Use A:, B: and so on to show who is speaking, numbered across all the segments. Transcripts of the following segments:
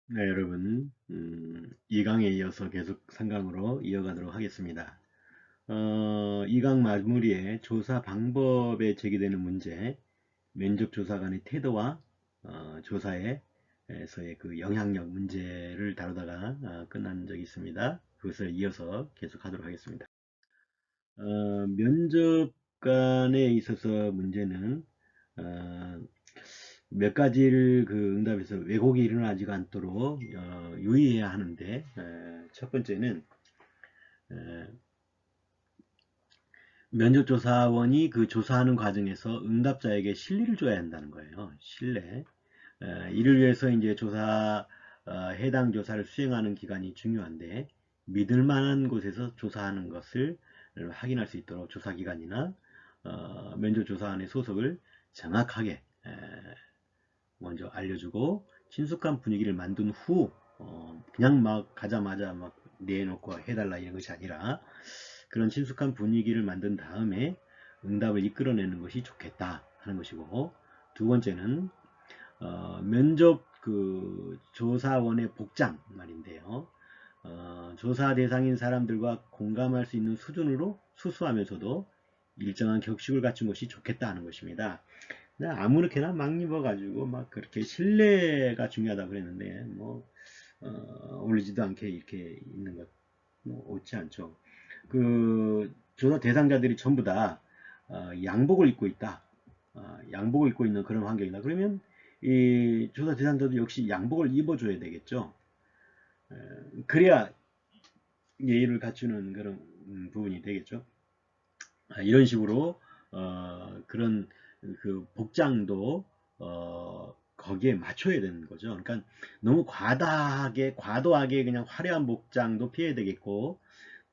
A: 네, 여러분, 2강에 이어서 계속 3강으로 이어가도록 하겠습니다. 2강 마무리에 조사 방법에 제기되는 문제, 면접 조사 관의 태도와 조사에서의 그 영향력 문제를 다루다가 끝난 적이 있습니다. 그것을 이어서 계속 하도록 하겠습니다. 면접관에 있어서 문제는 어, 몇 가지를 그 응답에서 왜곡이 일어나지 않도록 유의해야 하는데, 첫 번째는 에, 면접조사원이 그 조사하는 과정에서 응답자에게 신뢰를 줘야 한다는 거예요. 신뢰. 이를 위해서 이제 해당 조사를 수행하는 기관이 중요한데, 믿을 만한 곳에서 조사하는 것을 확인할 수 있도록 조사기관이나 면접조사원의 소속을 정확하게 먼저 알려주고 친숙한 분위기를 만든 후 그냥 막 가자마자 막 내놓고 해달라 이런 것이 아니라 그런 친숙한 분위기를 만든 다음에 응답을 이끌어내는 것이 좋겠다 하는 것이고, 두 번째는 면접 그 조사원의 복장 말인데요. 조사 대상인 사람들과 공감할 수 있는 수준으로 수수하면서도 일정한 격식을 갖춘 것이 좋겠다 하는 것입니다. 아무렇게나 막 입어가지고 막 그렇게 신뢰가 중요하다 그랬는데 뭐 어울리지도 않게 이렇게 있는 것 뭐 옳지 않죠. 그 조사 대상자들이 전부 다 양복을 입고 있다. 양복을 입고 있는 그런 환경이다. 그러면 이 조사 대상자도 역시 양복을 입어줘야 되겠죠. 그래야 예의를 갖추는 그런 부분이 되겠죠. 이런 식으로 그런 그 복장도 거기에 맞춰야 되는 거죠. 그러니까 너무 과도하게 그냥 화려한 복장도 피해야 되겠고,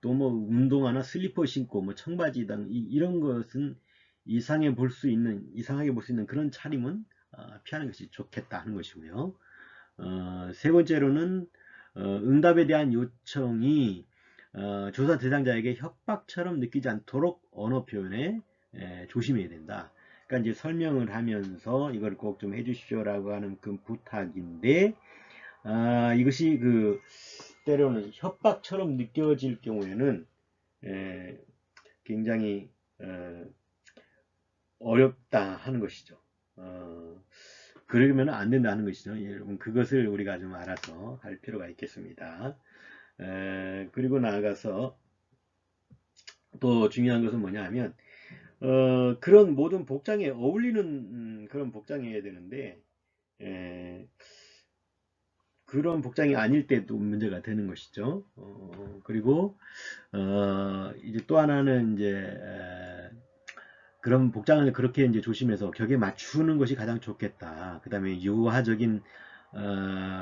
A: 또 뭐 운동화나 슬리퍼 신고 뭐 청바지당 이런 것은 이상하게 볼 수 있는 그런 차림은 피하는 것이 좋겠다 하는 것이고요. 세 번째로는 응답에 대한 요청이 조사 대상자에게 협박처럼 느끼지 않도록 언어 표현에 조심해야 된다. 그러니까 이제 설명을 하면서 이걸 꼭 좀 해주십시오라고 하는 그 부탁인데, 이것이 그 때로는 협박처럼 느껴질 경우에는 에, 굉장히 어렵다 하는 것이죠. 그러면 안 된다는 것이죠. 여러분 그것을 우리가 좀 알아서 할 필요가 있겠습니다. 그리고 나아가서 또 중요한 것은 뭐냐 하면 그런 모든 복장에 어울리는 그런 복장이어야 되는데 에, 그런 복장이 아닐 때도 문제가 되는 것이죠. 그리고 이제 또 하나는 이제 그런 복장을 그렇게 이제 조심해서 격에 맞추는 것이 가장 좋겠다. 그 다음에 유화적인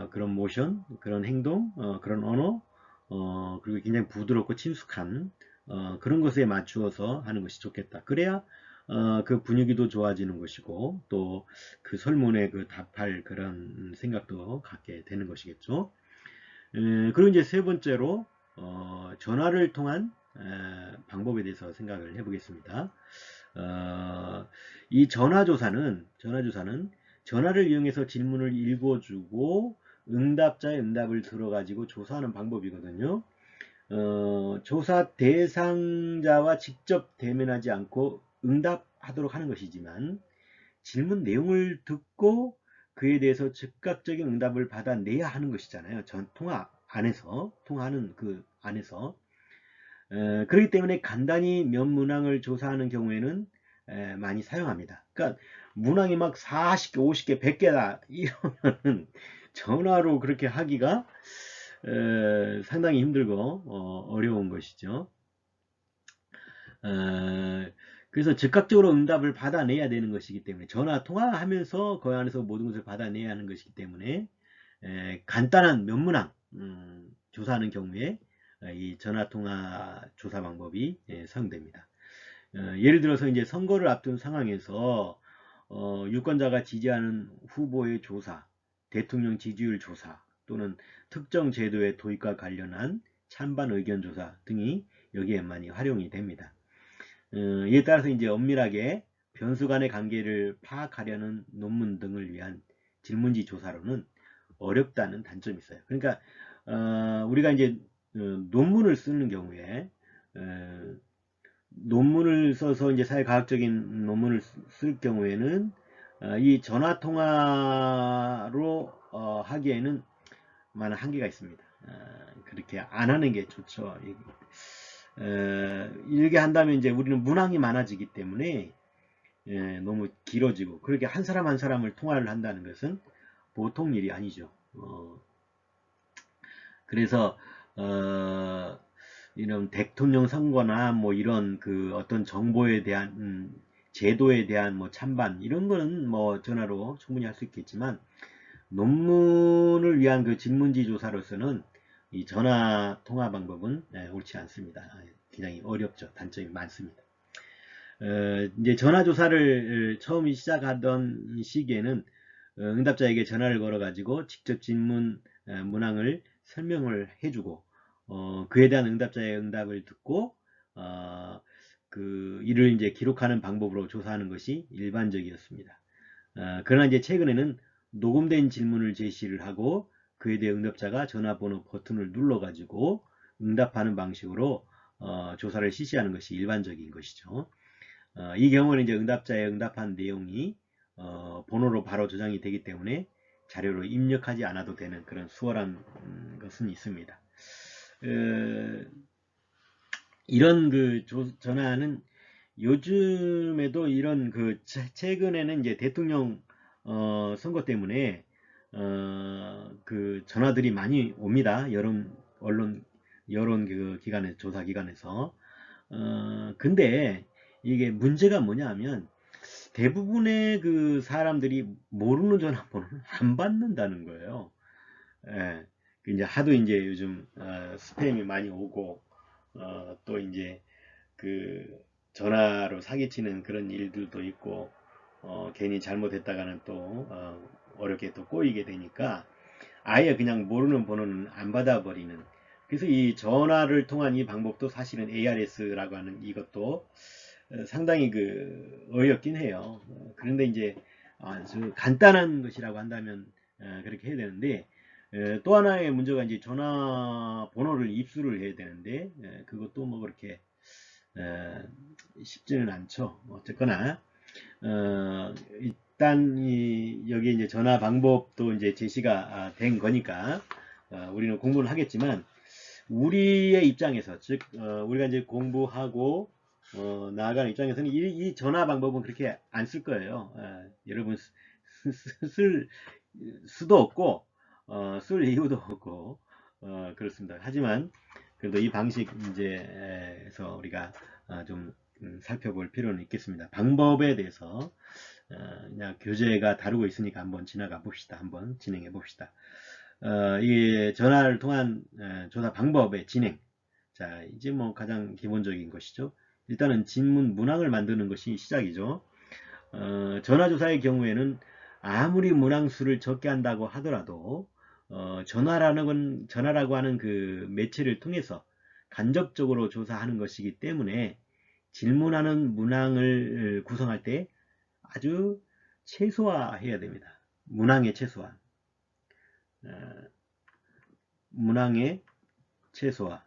A: 그런 모션, 그런 행동, 그런 언어, 그리고 굉장히 부드럽고 친숙한 그런 것에 맞추어서 하는 것이 좋겠다. 그래야 그 분위기도 좋아지는 것이고 또 그 설문에 그 답할 그런 생각도 갖게 되는 것이겠죠. 그리고 이제 세 번째로 전화를 통한 방법에 대해서 생각을 해보겠습니다. 이 전화조사는 전화를 이용해서 질문을 읽어주고 응답자의 응답을 들어가지고 조사하는 방법이거든요. 조사 대상자와 직접 대면하지 않고 응답하도록 하는 것이지만 질문 내용을 듣고 그에 대해서 즉각적인 응답을 받아내야 하는 것이잖아요. 통화하는 그 안에서. 그렇기 때문에 간단히 몇 문항을 조사하는 경우에는 많이 사용합니다. 그러니까 문항이 막 40개, 50개, 100개다 이러면은 전화로 그렇게 하기가 상당히 힘들고 어려운 것이죠. 어, 그래서 즉각적으로 응답을 받아내야 되는 것이기 때문에 전화 통화하면서 그 안에서 모든 것을 받아내야 하는 것이기 때문에 간단한 몇 문항 조사하는 경우에 이 전화통화 조사 방법이 사용됩니다. 예를 들어서 이제 선거를 앞둔 상황에서 유권자가 지지하는 후보의 조사, 대통령 지지율 조사 또는 특정 제도의 도입과 관련한 찬반 의견 조사 등이 여기에 많이 활용이 됩니다. 이에 따라서 이제 엄밀하게 변수 간의 관계를 파악하려는 논문 등을 위한 질문지 조사로는 어렵다는 단점이 있어요. 그러니까 우리가 이제 논문을 쓰는 경우에 논문을 써서 이제 사회과학적인 논문을 쓸 경우에는 이 전화 통화로 하기에는 많은 한계가 있습니다. 그렇게 안 하는 게 좋죠. 이렇게 한다면 이제 우리는 문항이 많아지기 때문에 너무 길어지고, 그렇게 한 사람 한 사람을 통화를 한다는 것은 보통 일이 아니죠. 그래서 이런 대통령 선거나 뭐 이런 그 어떤 정보에 대한 제도에 대한 뭐 찬반 이런 거는 뭐 전화로 충분히 할 수 있겠지만, 논문을 위한 그 질문지 조사로서는 이 전화 통화 방법은 옳지 않습니다. 굉장히 어렵죠. 단점이 많습니다. 이제 전화 조사를 처음 시작하던 시기에는 응답자에게 전화를 걸어 가지고 직접 질문 문항을 설명을 해주고, 그에 대한 응답자의 응답을 듣고 그 이를 이제 기록하는 방법으로 조사하는 것이 일반적이었습니다. 그러나 이제 최근에는 녹음된 질문을 제시를 하고 그에 대해 응답자가 전화번호 버튼을 눌러 가지고 응답하는 방식으로 조사를 실시하는 것이 일반적인 것이죠. 이 경우는 이제 응답자의 응답한 내용이 번호로 바로 저장이 되기 때문에 자료로 입력하지 않아도 되는 그런 수월한 것은 있습니다. 이런 그 전화는 요즘에도 이런 그 최근에는 이제 대통령 선거 때문에 그 전화들이 많이 옵니다. 여론 그 기관에 조사 기관에서. 근데 이게 문제가 뭐냐 하면 대부분의 그 사람들이 모르는 전화번호는 안 받는다는 거예요. 예. 이제 하도 이제 요즘 스팸이 많이 오고 또 이제 그 전화로 사기치는 그런 일들도 있고 괜히 잘못했다가는 또 어렵게 또 꼬이게 되니까 아예 그냥 모르는 번호는 안 받아버리는. 그래서 이 전화를 통한 이 방법도 사실은 ARS라고 하는 이것도 상당히 그 어렵긴 해요. 그런데 이제 아주 간단한 것이라고 한다면 그렇게 해야 되는데, 또 하나의 문제가 이제 전화번호를 입수를 해야 되는데 그것도 뭐 그렇게 쉽지는 않죠. 어쨌거나 일단 여기 이제 전화 방법도 이제 제시가 된 거니까 우리는 공부를 하겠지만, 우리의 입장에서 즉 우리가 이제 공부하고 나아가는 입장에서는 이 전화 방법은 그렇게 안 쓸 거예요. 여러분 쓸 수도 없고 쓸 이유도 없고 그렇습니다. 하지만 그래도 이 방식 이제에서 우리가 좀 살펴볼 필요는 있겠습니다. 방법에 대해서 그냥 교재가 다루고 있으니까 한번 지나가 봅시다. 한번 진행해 봅시다. 이 전화를 통한 조사 방법의 진행. 자, 이제 뭐 가장 기본적인 것이죠. 일단은 질문 문항을 만드는 것이 시작이죠. 전화조사의 경우에는 아무리 문항 수를 적게 한다고 하더라도 전화라고 하는 그 매체를 통해서 간접적으로 조사하는 것이기 때문에 질문하는 문항을 구성할 때 아주 최소화해야 됩니다. 문항의 최소화. 문항의 최소화.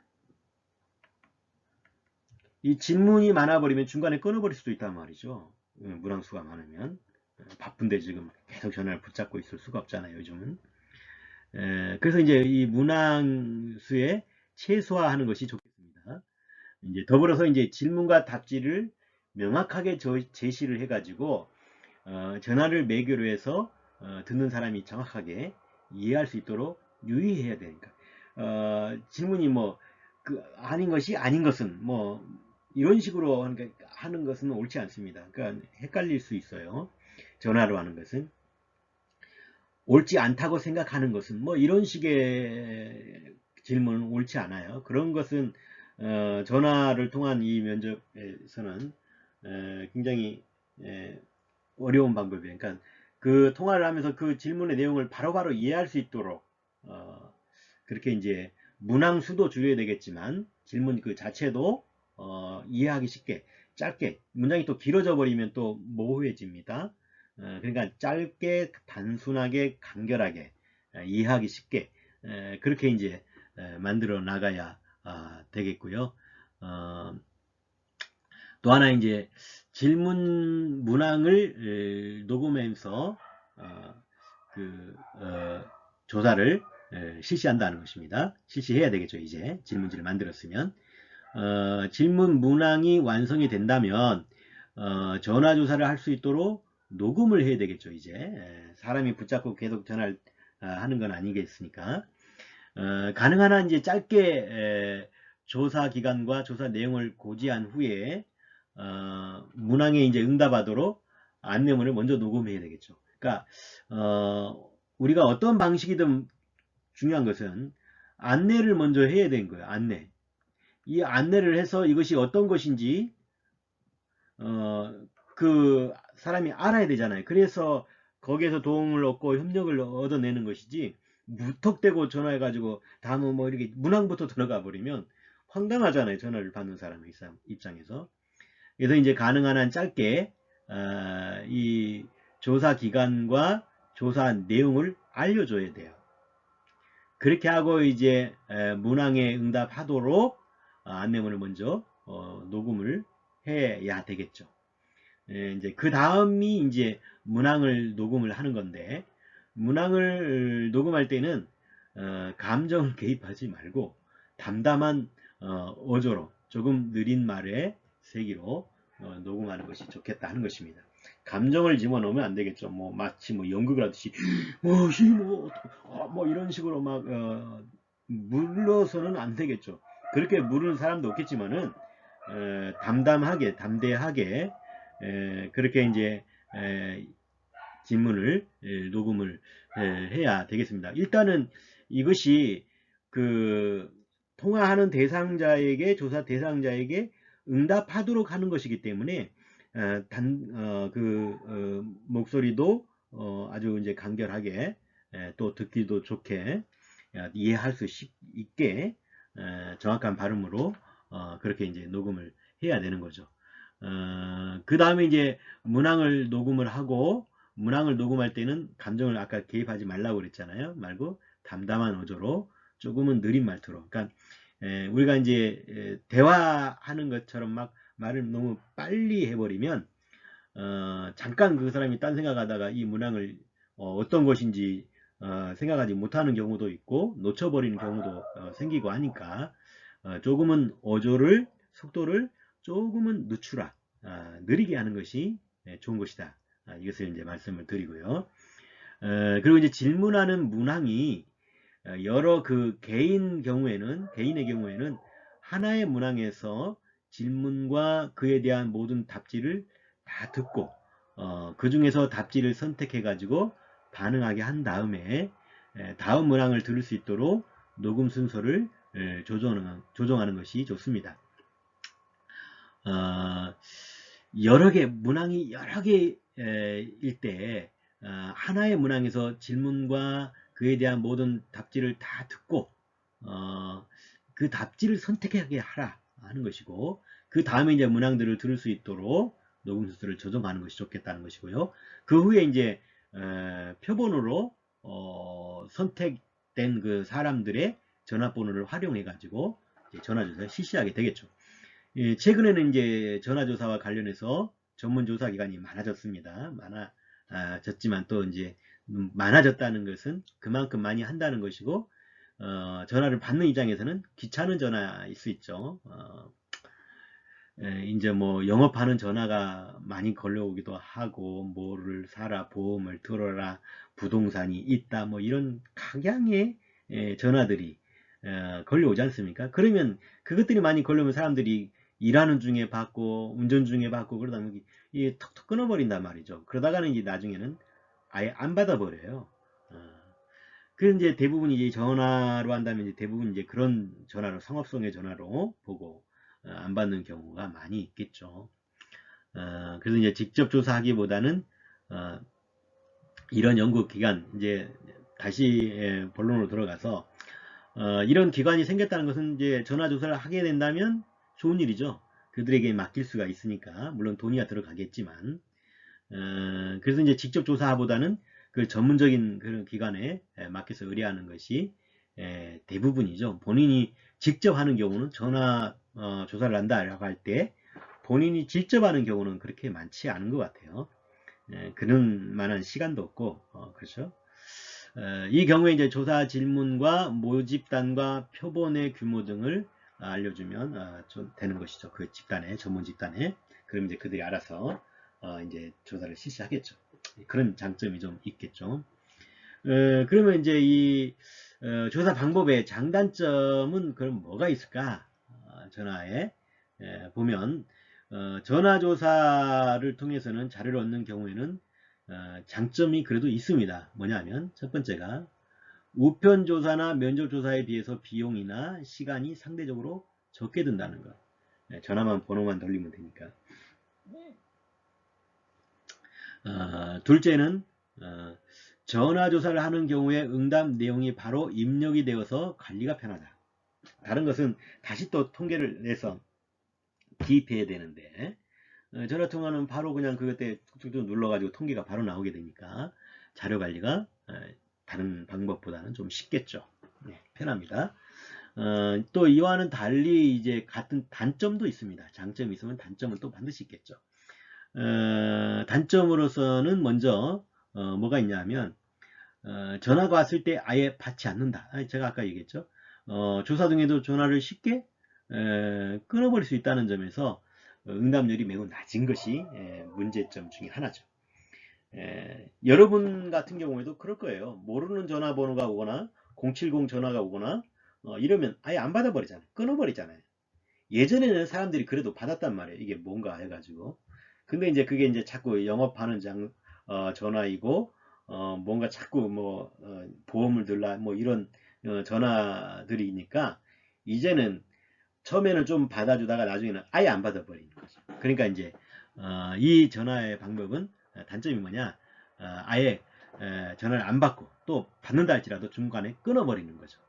A: 이 질문이 많아버리면 중간에 끊어버릴 수도 있단 말이죠. 문항수가 많으면. 바쁜데 지금 계속 전화를 붙잡고 있을 수가 없잖아요, 요즘은. 그래서 이제 이 문항수에 최소화하는 것이 좋겠습니다. 이제 더불어서 이제 질문과 답지를 명확하게 제시를 해가지고 전화를 매개로 해서 듣는 사람이 정확하게 이해할 수 있도록 유의해야 되니까. 질문이 뭐 그 아닌 것이 아닌 것은 뭐 이런 식으로 하는 것은 옳지 않습니다. 그러니까 헷갈릴 수 있어요. 전화로 하는 것은 옳지 않다고 생각하는 것은 뭐 이런 식의 질문은 옳지 않아요. 그런 것은 전화를 통한 이 면접에서는 굉장히 어려운 방법이에요. 그러니까 그 통화를 하면서 그 질문의 내용을 바로바로 이해할 수 있도록 그렇게 이제 문항 수도 줄여야 되겠지만 질문 그 자체도 이해하기 쉽게 짧게, 문장이 또 길어져 버리면 또 모호해집니다. 그러니까 짧게 단순하게 간결하게 이해하기 쉽게 그렇게 이제 만들어 나가야 되겠고요. 또 하나 이제 질문 문항을 녹음하면서 조사를 실시한다는 것입니다. 실시해야 되겠죠. 이제 질문지를 만들었으면 질문 문항이 완성이 된다면 전화조사를 할 수 있도록 녹음을 해야 되겠죠. 이제 사람이 붙잡고 계속 전화를 하는 건 아니겠습니까? 가능한 한 이제 짧게 조사 기간과 조사 내용을 고지한 후에 문항에 이제 응답하도록 안내문을 먼저 녹음해야 되겠죠. 그러니까 우리가 어떤 방식이든 중요한 것은 안내를 먼저 해야 되는 거예요. 안내. 이 안내를 해서 이것이 어떤 것인지 그 사람이 알아야 되잖아요. 그래서 거기에서 도움을 얻고 협력을 얻어내는 것이지 무턱대고 전화해가지고 다음은 뭐 이렇게 문항부터 들어가 버리면 황당하잖아요. 전화를 받는 사람의 입장에서. 그래서 이제 가능한 한 짧게 이 조사 기간과 조사 내용을 알려줘야 돼요. 그렇게 하고 이제 문항에 응답하도록 안내문을 먼저 녹음을 해야 되겠죠. 이제 그 다음이 이제 문항을 녹음을 하는 건데 문항을 녹음할 때는 감정을 개입하지 말고 담담한 어조로 조금 느린 말의 세기로 녹음하는 것이 좋겠다 하는 것입니다. 감정을 집어넣으면 안 되겠죠. 뭐 마치 뭐 연극을 하듯이 뭐 이런 식으로 막 물러서는 안 되겠죠. 그렇게 물을 사람도 없겠지만은 담담하게 담대하게 그렇게 이제 질문을 녹음을 해야 되겠습니다. 일단은 이것이 그 통화하는 대상자에게 조사 대상자에게 응답하도록 하는 것이기 때문에 목소리도 아주 이제 간결하게 또 듣기도 좋게 이해할 수 있게 정확한 발음으로 그렇게 이제 녹음을 해야 되는 거죠. 그 다음에 이제 문항을 녹음을 하고 문항을 녹음할 때는 감정을 아까 개입하지 말라고 그랬잖아요. 말고 담담한 어조로 조금은 느린 말투로. 그러니까 우리가 이제 대화하는 것처럼 막 말을 너무 빨리 해버리면 잠깐 그 사람이 딴 생각하다가 이 문항을 어떤 것인지 생각하지 못하는 경우도 있고 놓쳐버리는 경우도 생기고 하니까 조금은 어조를 속도를 조금은 늦추라 느리게 하는 것이 좋은 것이다. 이것을 이제 말씀을 드리고요. 그리고 이제 질문하는 문항이 여러 그 개인의 경우에는 하나의 문항에서 질문과 그에 대한 모든 답지를 다 듣고 그 중에서 답지를 선택해 가지고 반응하게 한 다음에 다음 문항을 들을 수 있도록 녹음 순서를 조정하는 것이 좋습니다. 문항이 여러 개일 때 하나의 문항에서 질문과 그에 대한 모든 답지를 다 듣고 그 답지를 선택하게 하라 하는 것이고 그 다음에 이제 문항들을 들을 수 있도록 녹음 순서를 조정하는 것이 좋겠다는 것이고요. 그 후에 이제 표본으로 선택된 그 사람들의 전화번호를 활용해 가지고 전화조사를 실시하게 되겠죠. 최근에는 이제 전화조사와 관련해서 전문조사 기관이 많아졌습니다. 많아졌지만 또 이제 많아졌다는 것은 그만큼 많이 한다는 것이고 전화를 받는 입장에서는 귀찮은 전화일 수 있죠. 이제 뭐 영업하는 전화가 많이 걸려오기도 하고 뭐를 사라, 보험을 들어라, 부동산이 있다, 뭐 이런 각양의 전화들이 걸려오지 않습니까? 그러면 그것들이 많이 걸려오면 사람들이 일하는 중에 받고 운전 중에 받고 그러다 보면 이게 턱턱 끊어버린단 말이죠. 그러다가는 이제 나중에는 아예 안 받아버려요. 그 이제 대부분 이제 전화로 한다면 이제 대부분 이제 그런 전화로 상업성의 전화로 보고 안 받는 경우가 많이 있겠죠. 그래서 이제 직접 조사하기보다는 이런 연구기관 이제 다시 본론으로 들어가서 이런 기관이 생겼다는 것은 이제 전화조사를 하게 된다면 좋은 일이죠. 그들에게 맡길 수가 있으니까 물론 돈이야 들어가겠지만 그래서 이제 직접 조사보다는 그 전문적인 그런 기관에 맡겨서 의뢰하는 것이 대부분이죠. 본인이 직접 하는 경우는 전화 조사를 한다라고 할 때 본인이 직접 하는 경우는 그렇게 많지 않은 것 같아요. 그런 만한 시간도 없고 그렇죠. 이 경우에 이제 조사 질문과 모집단과 표본의 규모 등을 알려주면 좀 되는 것이죠. 그 집단에, 전문 집단에. 그럼 이제 그들이 알아서 이제 조사를 실시하겠죠. 그런 장점이 좀 있겠죠. 그러면 이제 이 조사 방법의 장단점은 그럼 뭐가 있을까? 전화에 보면 전화조사를 통해서는 자료를 얻는 경우에는 장점이 그래도 있습니다. 뭐냐면 첫 번째가 우편조사나 면접조사에 비해서 비용이나 시간이 상대적으로 적게 든다는 것. 전화만 번호만 돌리면 되니까. 둘째는 전화조사를 하는 경우에 응답 내용이 바로 입력이 되어서 관리가 편하다. 다른 것은 다시 또 통계를 내서 기입해야 되는데 전화통화는 바로 그냥 그때 툭툭툭 눌러가지고 통계가 바로 나오게 되니까 자료 관리가 다른 방법보다는 좀 쉽겠죠. 네, 편합니다. 또 이와는 달리 이제 같은 단점도 있습니다. 장점이 있으면 단점은 또 반드시 있겠죠. 단점으로서는 먼저 뭐가 있냐면 전화가 왔을 때 아예 받지 않는다. 제가 아까 얘기했죠. 조사 중에도 전화를 쉽게 끊어버릴 수 있다는 점에서 응답률이 매우 낮은 것이 문제점 중에 하나죠. 여러분 같은 경우에도 그럴 거예요. 모르는 전화번호가 오거나 070 전화가 오거나 이러면 아예 안 받아버리잖아요. 끊어버리잖아요. 예전에는 사람들이 그래도 받았단 말이에요. 이게 뭔가 해가지고. 근데 이제 그게 이제 자꾸 영업하는 전화이고 뭔가 자꾸 뭐 보험을 들라 뭐 이런 전화들이니까 이제는 처음에는 좀 받아주다가 나중에는 아예 안 받아버리는 거죠. 그러니까 이제 이 전화의 방법은 단점이 뭐냐? 아예 전화를 안 받고 또 받는다 할지라도 중간에 끊어버리는 거죠.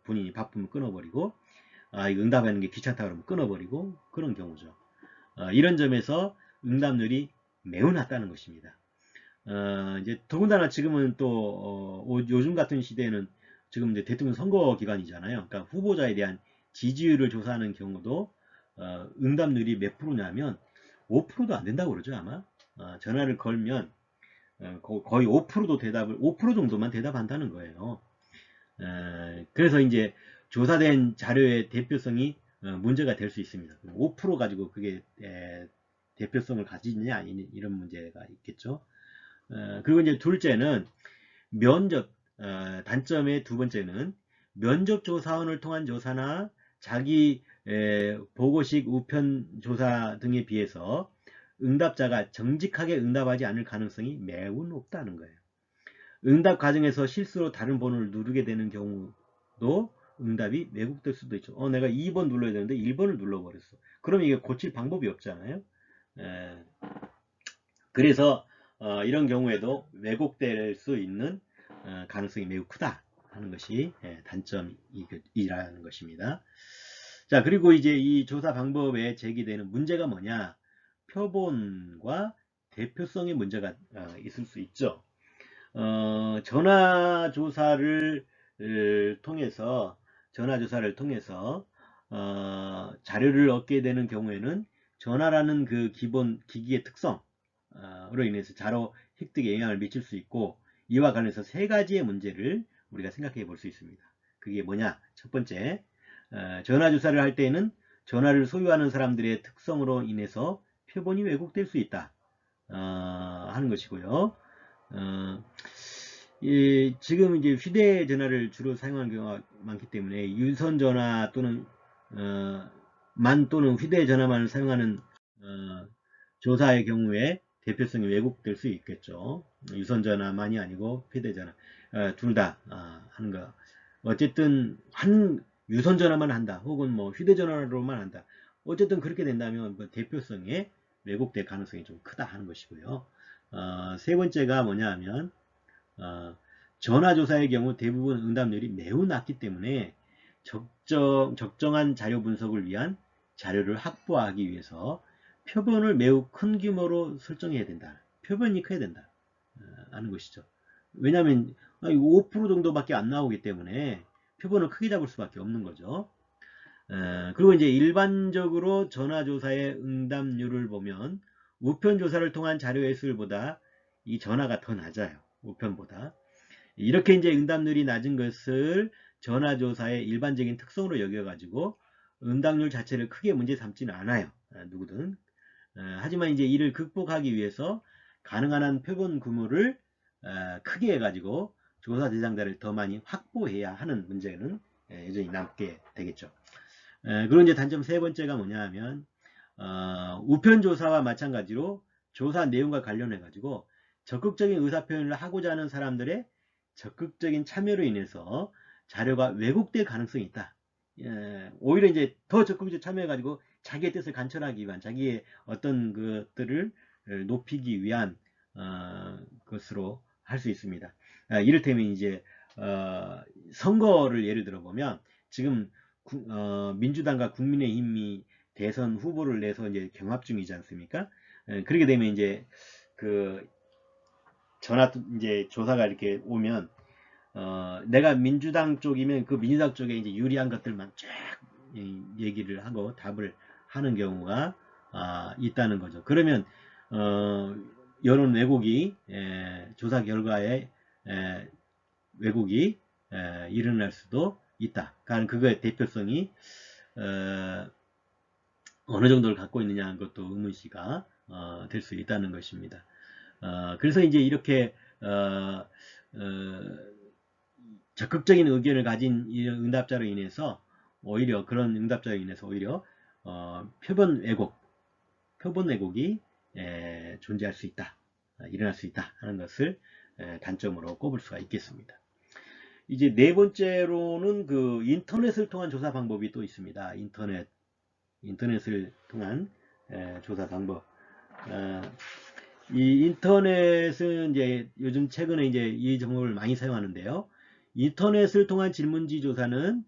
A: 본인이 바쁘면 끊어버리고 이거 응답하는 게 귀찮다 그러면 끊어버리고 그런 경우죠. 이런 점에서 응답률이 매우 낮다는 것입니다. 이제 더군다나 지금은 또 요즘 같은 시대에는 지금 이제 대통령 선거 기간이잖아요. 그러니까 후보자에 대한 지지율을 조사하는 경우도 응답률이 몇 프로냐면 5%도 안 된다고 그러죠 아마. 전화를 걸면 거의 5%도 대답을 5% 정도만 대답한다는 거예요. 그래서 이제 조사된 자료의 대표성이 문제가 될 수 있습니다. 5% 가지고 그게 대표성을 가지느냐 이런 문제가 있겠죠. 그리고 이제 둘째는 면접 단점의 두 번째는 면접 조사원을 통한 조사나 자기 보고식 우편 조사 등에 비해서 응답자가 정직하게 응답하지 않을 가능성이 매우 높다는 거예요. 응답 과정에서 실수로 다른 번호를 누르게 되는 경우도 응답이 왜곡될 수도 있죠. 내가 2번 눌러야 되는데 1번을 눌러버렸어. 그럼 이게 고칠 방법이 없잖아요. 그래서 이런 경우에도 왜곡될 수 있는 가능성이 매우 크다 하는 것이 단점이라는 것입니다. 자, 그리고 이제 이 조사 방법에 제기되는 문제가 뭐냐? 표본과 대표성의 문제가 있을 수 있죠. 전화조사를 통해서 자료를 얻게 되는 경우에는 전화라는 그 기본 기기의 특성으로 인해서 자료 획득에 영향을 미칠 수 있고 이와 관련해서 세 가지의 문제를 우리가 생각해 볼 수 있습니다. 그게 뭐냐? 첫 번째, 전화조사를 할 때에는 전화를 소유하는 사람들의 특성으로 인해서 표본이 왜곡될 수 있다 하는 것이고요. 지금 이제 휴대전화를 주로 사용하는 경우가 많기 때문에 유선전화 또는 또는 휴대전화만을 사용하는 조사의 경우에 대표성이 왜곡될 수 있겠죠. 유선전화만이 아니고 휴대전화 둘 다 하는 거. 어쨌든 유선전화만 한다 혹은 뭐 휴대전화로만 한다. 어쨌든 그렇게 된다면 대표성에 왜곡될 가능성이 좀 크다 하는 것이고요. 세 번째가 뭐냐 하면 전화조사의 경우 대부분 응답률이 매우 낮기 때문에 적정한 자료 분석을 위한 자료를 확보하기 위해서 표본을 매우 큰 규모로 설정해야 된다. 표본이 커야 된다 하는 것이죠. 왜냐하면 5% 정도밖에 안 나오기 때문에 표본을 크게 잡을 수밖에 없는 거죠. 그리고 이제 일반적으로 전화조사의 응답률을 보면 우편조사를 통한 자료의 수율보다 이 전화가 더 낮아요. 우편보다. 이렇게 이제 응답률이 낮은 것을 전화조사의 일반적인 특성으로 여겨가지고 응답률 자체를 크게 문제 삼지는 않아요. 누구든. 하지만 이제 이를 극복하기 위해서 가능한 한 표본 규모를 크게 해가지고 조사 대상자를 더 많이 확보해야 하는 문제는 여전히 남게 되겠죠. 그리고 이제 단점 세 번째가 뭐냐 하면 우편 조사와 마찬가지로 조사 내용과 관련해 가지고 적극적인 의사표현을 하고자 하는 사람들의 적극적인 참여로 인해서 자료가 왜곡될 가능성이 있다. 오히려 이제 더 적극적으로 참여해 가지고 자기의 뜻을 관철하기 위한, 자기의 어떤 것들을 높이기 위한 것으로 할 수 있습니다. 이를테면 이제 선거를 예를 들어 보면 지금 민주당과 국민의힘이 대선 후보를 내서 이제 경합 중이지 않습니까? 그렇게 되면 이제 그 전화 이제 조사가 이렇게 오면 내가 민주당 쪽이면 그 민주당 쪽에 이제 유리한 것들만 쫙 얘기를 하고 답을 하는 경우가 있다는 거죠. 그러면 여론 왜곡이 조사 결과에 왜곡이 일어날 수도 있다. 그러니까 그거의 대표성이 어느 정도를 갖고 있느냐 하는 것도 의문시가 될 수 있다는 것입니다. 그래서 이제 이렇게 적극적인 의견을 가진 응답자로 인해서 오히려 그런 응답자로 인해서 오히려 표본 왜곡이 존재할 수 있다, 일어날 수 있다 하는 것을 단점으로 꼽을 수가 있겠습니다. 이제 네 번째로는 그 인터넷을 통한 조사 방법이 또 있습니다. 인터넷을 통한 조사 방법. 이 인터넷은 이제 요즘 최근에 이제 이 정보를 많이 사용하는데요. 인터넷을 통한 질문지 조사는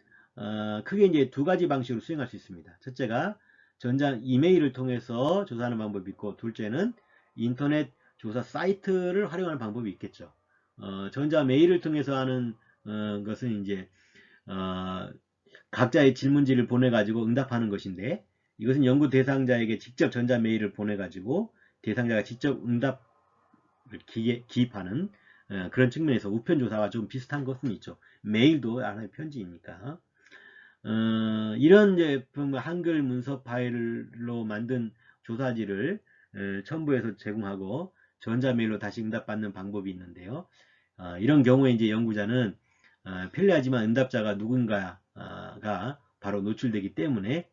A: 크게 이제 두 가지 방식으로 수행할 수 있습니다. 첫째가 전자 이메일을 통해서 조사하는 방법이 있고, 둘째는 인터넷 조사 사이트를 활용하는 방법이 있겠죠. 전자 메일을 통해서 하는 것은 이제 각자의 질문지를 보내가지고 응답하는 것인데, 이것은 연구 대상자에게 직접 전자 메일을 보내가지고 대상자가 직접 응답을 기입하는 그런 측면에서 우편조사와 좀 비슷한 것은 있죠. 메일도 하나의 편지이니까. 이런 제품 한글 문서 파일로 만든 조사지를 첨부해서 제공하고 전자메일로 다시 응답받는 방법이 있는데요. 이런 경우에 이제 연구자는 편리하지만 응답자가 누군가가 바로 노출되기 때문에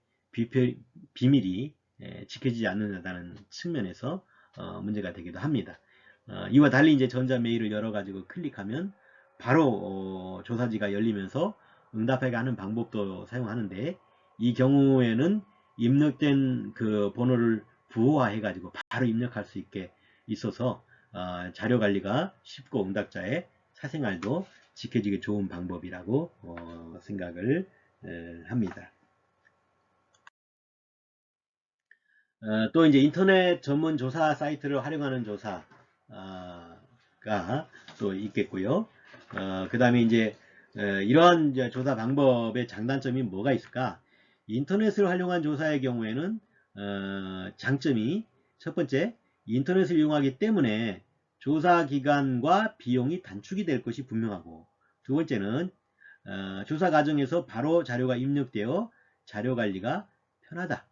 A: 비밀이 지켜지지 않는다는 측면에서 문제가 되기도 합니다. 이와 달리 이제 전자메일을 열어가지고 클릭하면 바로 조사지가 열리면서 응답하게 하는 방법도 사용하는데, 이 경우에는 입력된 그 번호를 부호화해가지고 바로 입력할 수 있게 있어서 자료 관리가 쉽고 응답자의 사생활도 지켜지기 좋은 방법이라고 생각을 합니다. 또 이제 인터넷 전문 조사 사이트를 활용하는 조사가 또 있겠고요. 그 다음에 이제 이러한 이제 조사 방법의 장단점이 뭐가 있을까? 인터넷을 활용한 조사의 경우에는 장점이 첫 번째, 인터넷을 이용하기 때문에 조사 기간과 비용이 단축이 될 것이 분명하고, 두 번째는 조사 과정에서 바로 자료가 입력되어 자료 관리가 편하다.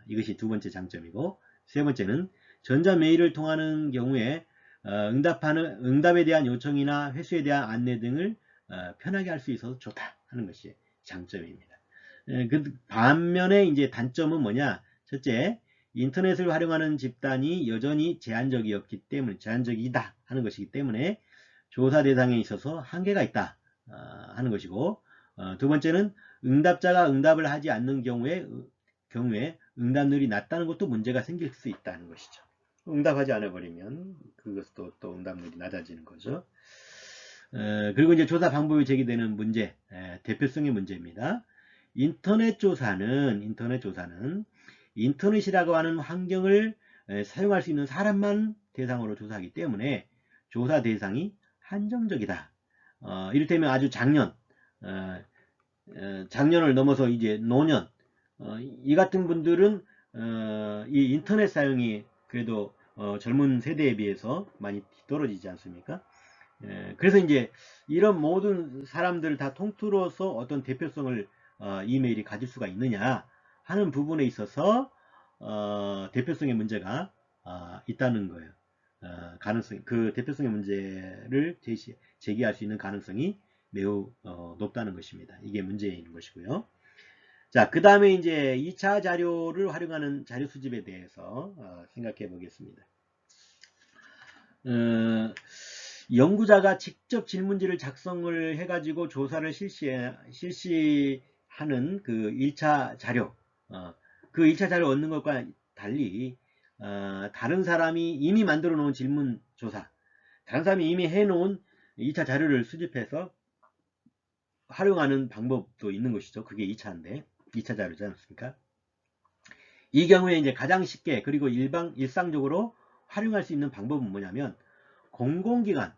A: 이것이 두 번째 장점이고, 세 번째는 전자메일을 통하는 경우에 응답에 대한 요청이나 회수에 대한 안내 등을 편하게 할 수 있어서 좋다 하는 것이 장점입니다. 반면에 이제 단점은 뭐냐? 첫째, 인터넷을 활용하는 집단이 여전히 제한적이다 하는 것이기 때문에 조사 대상에 있어서 한계가 있다 하는 것이고, 두 번째는 응답자가 응답을 하지 않는 경우에 응답률이 낮다는 것도 문제가 생길 수 있다는 것이죠. 응답하지 않아 버리면 그것도 또 응답률이 낮아지는 거죠. 그리고 이제 조사 방법이 제기되는 문제, 대표성의 문제입니다. 인터넷 조사는 인터넷이라고 하는 환경을 사용할 수 있는 사람만 대상으로 조사하기 때문에 조사 대상이 한정적이다. 이를테면 아주 작년을 넘어서 이제 노년, 이 같은 분들은 이 인터넷 사용이 그래도 젊은 세대에 비해서 많이 뒤떨어지지 않습니까? 그래서 이제 이런 모든 사람들을 다 통틀어서 어떤 대표성을 이메일이 가질 수가 있느냐 하는 부분에 있어서 대표성의 문제가 있다는 거예요. 그 대표성의 문제를 제기할 수 있는 가능성이 매우 높다는 것입니다. 이게 문제인 것이고요. 자, 그 다음에 이제 2차 자료를 활용하는 자료 수집에 대해서 생각해 보겠습니다. 연구자가 직접 질문지를 작성을 해가지고 조사를 실시하는 그 1차 자료, 그 1차 자료 얻는 것과 달리 다른 사람이 이미 만들어 놓은 질문조사, 다른 사람이 이미 해놓은 2차 자료를 수집해서 활용하는 방법도 있는 것이죠. 그게 2차인데, 2차 자료지 않습니까? 이 경우에 이제 가장 쉽게 그리고 일상적으로 활용할 수 있는 방법은 뭐냐면 공공기관,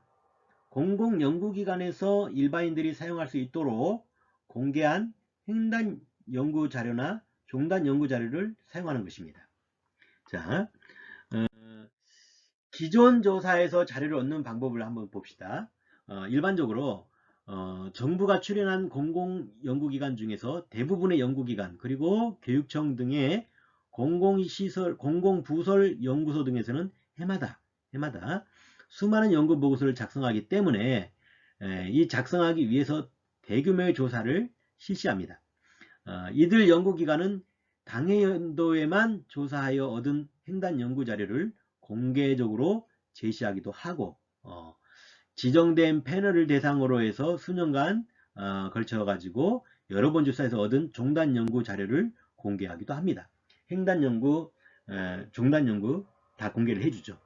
A: 공공연구기관에서 일반인들이 사용할 수 있도록 공개한 횡단 연구자료나 종단 연구자료를 사용하는 것입니다. 자, 기존 조사에서 자료를 얻는 방법을 한번 봅시다. 일반적으로 정부가 출연한 공공연구기관 중에서 대부분의 연구기관 그리고 교육청 등의 공공시설, 공공부설 연구소 등에서는 해마다 수많은 연구 보고서를 작성하기 때문에 이 작성하기 위해서 대규모의 조사를 실시합니다. 이들 연구기관은 당해 연도에만 조사하여 얻은 횡단 연구 자료를 공개적으로 제시하기도 하고 지정된 패널을 대상으로 해서 수년간 걸쳐 가지고 여러 번 조사해서 얻은 종단 연구 자료를 공개하기도 합니다. 횡단 연구, 종단 연구 다 공개를 해주죠.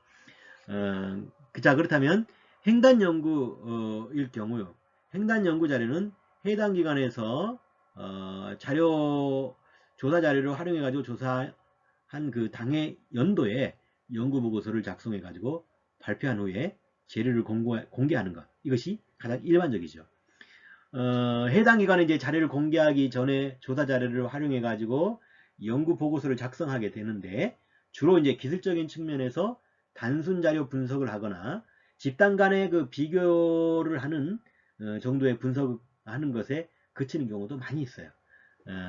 A: 자, 그렇다면 횡단 연구일 경우요. 횡단 연구 자료는 해당 기관에서 조사 자료를 활용해 가지고 조사한 그 당해 연도에 연구 보고서를 작성해 가지고 발표한 후에 자료를 공개하는 것. 이것이 가장 일반적이죠. 해당 기관에 이제 자료를 공개하기 전에 조사 자료를 활용해 가지고 연구 보고서를 작성하게 되는데 주로 이제 기술적인 측면에서 단순 자료 분석을 하거나 집단 간의 그 비교를 하는 정도의 분석하는 것에 그치는 경우도 많이 있어요.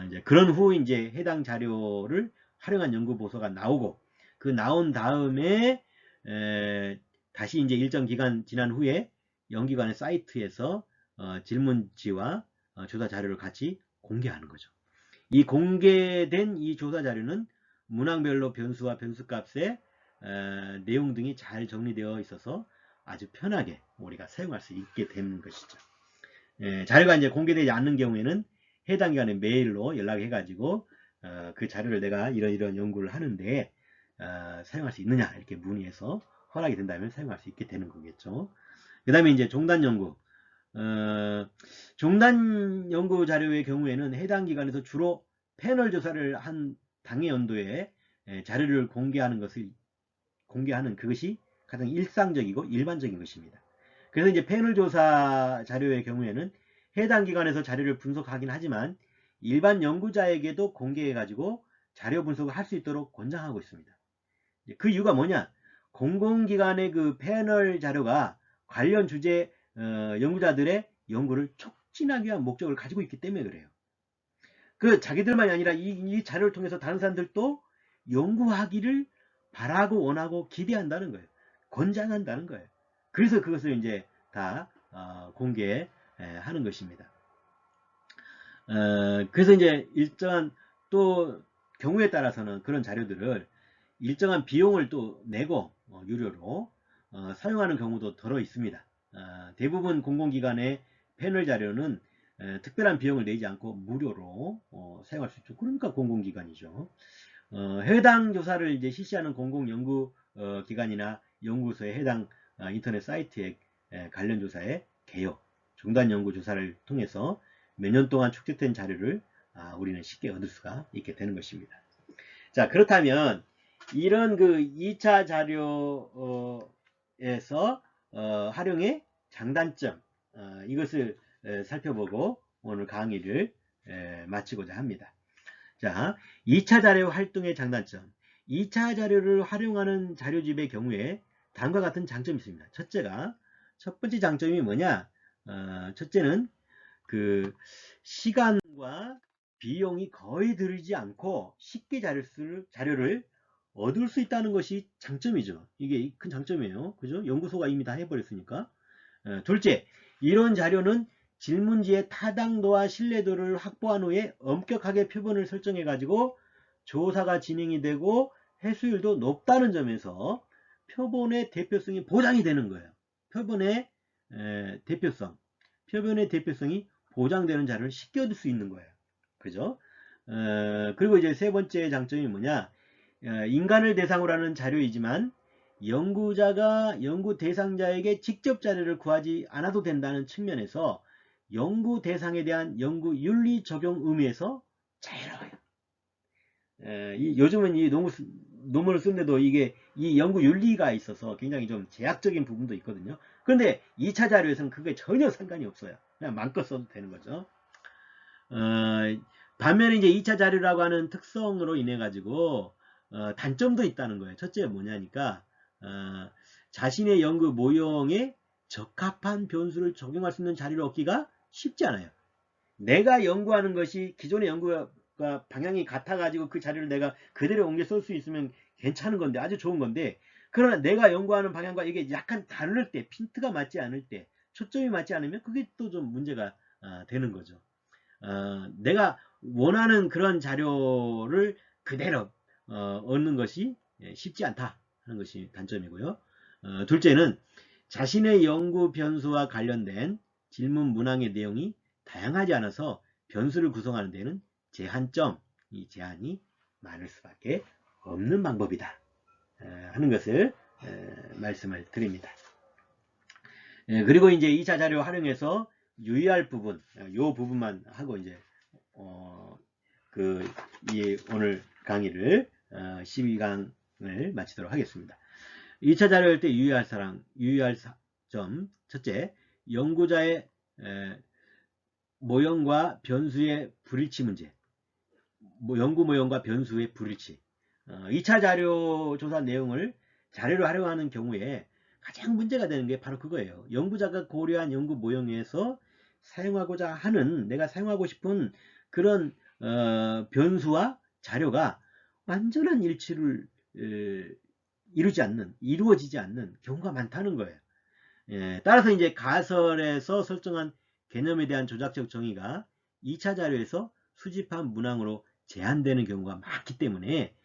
A: 이제 그런 후 이제 해당 자료를 활용한 연구 보고서가 나오고 그 나온 다음에 다시 이제 일정 기간 지난 후에 연기관의 사이트에서 질문지와 조사 자료를 같이 공개하는 거죠. 이 공개된 이 조사 자료는 문항별로 변수와 변수값의 내용 등이 잘 정리되어 있어서 아주 편하게 우리가 사용할 수 있게 되는 것이죠. 자료가 이제 공개되지 않는 경우에는 해당 기관에 메일로 연락해 가지고 그 자료를 내가 이런 연구를 하는데 사용할 수 있느냐 이렇게 문의해서 허락이 된다면 사용할 수 있게 되는 거겠죠. 그 다음에 이제 종단 연구. 종단 연구 자료의 경우에는 해당 기관에서 주로 패널 조사를 한 당해 연도에 자료를 공개하는 그것이 가장 일상적이고 일반적인 것입니다. 그래서 이제 패널 조사 자료의 경우에는 해당 기관에서 자료를 분석하긴 하지만 일반 연구자에게도 공개해 가지고 자료 분석을 할 수 있도록 권장하고 있습니다. 그 이유가 뭐냐? 공공기관의 그 패널 자료가 관련 주제 연구자들의 연구를 촉진하기 위한 목적을 가지고 있기 때문에 그래요. 그 자기들만이 아니라 이 자료를 통해서 다른 사람들도 연구하기를 바라고 원하고 기대한다는 거예요. 권장한다는 거예요. 그래서 그것을 이제 다 공개하는 것입니다. 그래서 이제 일정한 또 경우에 따라서는 그런 자료들을 일정한 비용을 또 내고 유료로 사용하는 경우도 더러 있습니다. 대부분 공공기관의 패널 자료는 특별한 비용을 내지 않고 무료로 사용할 수 있죠. 그러니까 공공기관이죠. 해당 조사를 이제 실시하는 공공연구기관이나 연구소의 해당 인터넷 사이트의 관련 조사의 개요, 종단 연구 조사를 통해서 몇 년 동안 축적된 자료를 우리는 쉽게 얻을 수가 있게 되는 것입니다. 자, 그렇다면 이런 그 2차 자료에서 활용해 장단점, 이것을 살펴보고 오늘 강의를 마치고자 합니다. 자, 2차 자료 활동의 장단점. 2차 자료를 활용하는 자료집의 경우에 다음과 같은 장점이 있습니다. 첫 번째 장점이 뭐냐? 첫째는 그 시간과 비용이 거의 들지 않고 쉽게 자료를 얻을 수 있다는 것이 장점이죠. 이게 큰 장점이에요. 그죠? 연구소가 이미 다 해버렸으니까. 둘째, 이런 자료는 질문지의 타당도와 신뢰도를 확보한 후에 엄격하게 표본을 설정해 가지고 조사가 진행이 되고 회수율도 높다는 점에서 표본의 대표성이 보장이 되는 거예요. 표본의 대표성이 보장되는 자료를 쉽게 얻을 수 있는 거예요. 그죠? 그리고 이제 세 번째 장점이 뭐냐? 인간을 대상으로 하는 자료이지만 연구자가 연구 대상자에게 직접 자료를 구하지 않아도 된다는 측면에서 연구 대상에 대한 연구 윤리 적용 의미에서 자유로워요. 요즘은 이 논문을 쓰는데도 이게 이 연구 윤리가 있어서 굉장히 좀 제약적인 부분도 있거든요. 그런데 2차 자료에서는 그게 전혀 상관이 없어요. 그냥 마음껏 써도 되는 거죠. 반면에 이제 2차 자료라고 하는 특성으로 인해 가지고 단점도 있다는 거예요. 첫째 뭐냐니까 자신의 연구 모형에 적합한 변수를 적용할 수 있는 자료를 얻기가 쉽지 않아요. 내가 연구하는 것이 기존의 연구가 방향이 같아가지고 그 자료를 내가 그대로 옮겨 쓸 수 있으면 괜찮은 건데, 아주 좋은 건데, 그러나 내가 연구하는 방향과 이게 약간 다를 때, 핀트가 맞지 않을 때, 초점이 맞지 않으면 그게 또 좀 문제가 되는 거죠. 내가 원하는 그런 자료를 그대로 얻는 것이 쉽지 않다 하는 것이 단점이고요. 둘째는 자신의 연구 변수와 관련된 질문 문항의 내용이 다양하지 않아서 변수를 구성하는 데는 이 제한이 많을 수밖에 없는 방법이다 하는 것을 말씀을 드립니다. 그리고 이제 2차 자료 활용해서 유의할 부분, 이 부분만 하고 이제 오늘 강의를 12강을 마치도록 하겠습니다. 2차 자료할 때 유의할 점. 첫째, 연구자의 모형과 변수의 불일치 문제. 연구 모형과 변수의 불일치. 2차 자료 조사 내용을 자료로 활용하는 경우에 가장 문제가 되는 게 바로 그거예요. 연구자가 고려한 연구 모형에서 내가 사용하고 싶은 그런 변수와 자료가 완전한 일치를 이루어지지 않는 경우가 많다는 거예요. 따라서 이제 가설에서 설정한 개념에 대한 조작적 정의가 2차 자료에서 수집한 문항으로 제한되는 경우가 많기 때문에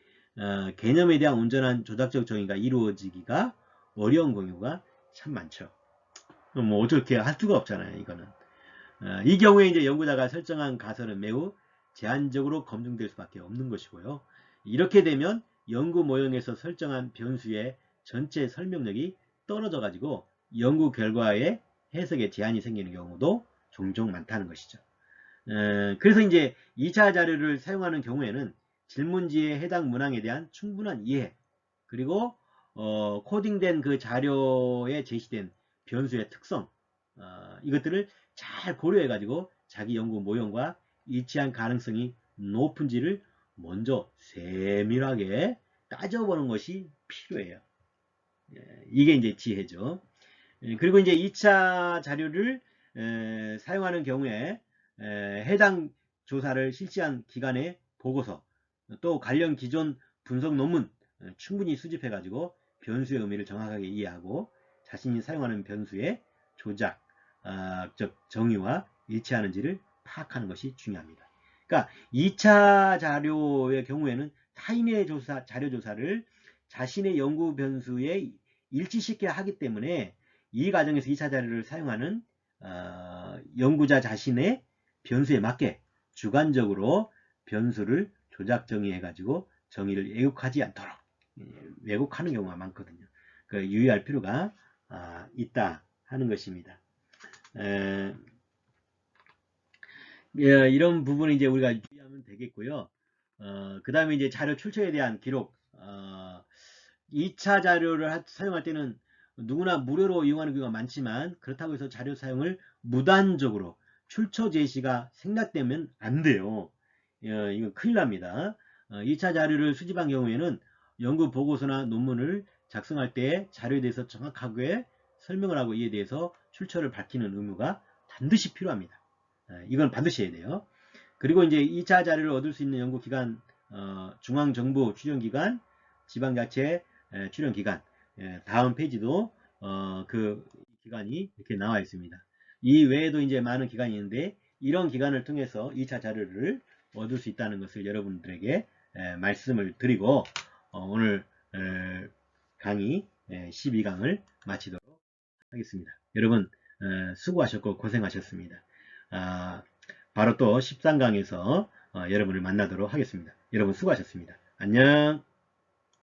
A: 개념에 대한 온전한 조작적 정의가 이루어지기가 어려운 경우가 참 많죠. 뭐 어떻게 할 수가 없잖아요, 이거는. 이 경우에 이제 연구자가 설정한 가설은 매우 제한적으로 검증될 수밖에 없는 것이고요. 이렇게 되면 연구 모형에서 설정한 변수의 전체 설명력이 떨어져 가지고 연구 결과에 해석에 제한이 생기는 경우도 종종 많다는 것이죠. 그래서 이제 2차 자료를 사용하는 경우에는 질문지에 해당 문항에 대한 충분한 이해, 그리고 코딩된 그 자료에 제시된 변수의 특성, 이것들을 잘 고려해 가지고 자기 연구 모형과 일치한 가능성이 높은지를 먼저 세밀하게 따져보는 것이 필요해요. 이게 이제 지혜죠. 그리고 이제 2차 자료를 사용하는 경우에 해당 조사를 실시한 기관의 보고서, 또 관련 기존 분석 논문 충분히 수집해 가지고 변수의 의미를 정확하게 이해하고 자신이 사용하는 변수의 조작적 정의와 일치하는지를 파악하는 것이 중요합니다. 그러니까 2차 자료의 경우에는 타인의 자료 조사를 자신의 연구 변수에 일치시켜 하기 때문에 이 과정에서 2차 자료를 사용하는 연구자 자신의 변수에 맞게 주관적으로 변수를 조작 정의해 가지고 정의를 왜곡하지 않도록 왜곡하는 경우가 많거든요. 유의할 필요가 있다 하는 것입니다. 이런 부분은 이제 우리가 유의하면 되겠고요. 그 다음에 이제 자료 출처에 대한 기록. 2차 자료를 사용할 때는 누구나 무료로 이용하는 경우가 많지만 그렇다고 해서 자료 사용을 무단적으로 출처 제시가 생략되면 안 돼요. 이건 큰일 납니다. 2차 자료를 수집한 경우에는 연구 보고서나 논문을 작성할 때 자료에 대해서 정확하게 설명을 하고 이에 대해서 출처를 밝히는 의무가 반드시 필요합니다. 이건 반드시 해야 돼요. 그리고 이제 2차 자료를 얻을 수 있는 연구기관, 중앙정부 출연기관, 지방자치 출연기관, 다음 페이지도 그 기관이 이렇게 나와 있습니다. 이 외에도 이제 많은 기관이 있는데 이런 기관을 통해서 2차 자료를 얻을 수 있다는 것을 여러분들에게 말씀을 드리고 오늘 강의 12강을 마치도록 하겠습니다. 여러분 수고하셨고 고생하셨습니다. 바로 또 13강에서 여러분을 만나도록 하겠습니다. 여러분 수고하셨습니다. 안녕.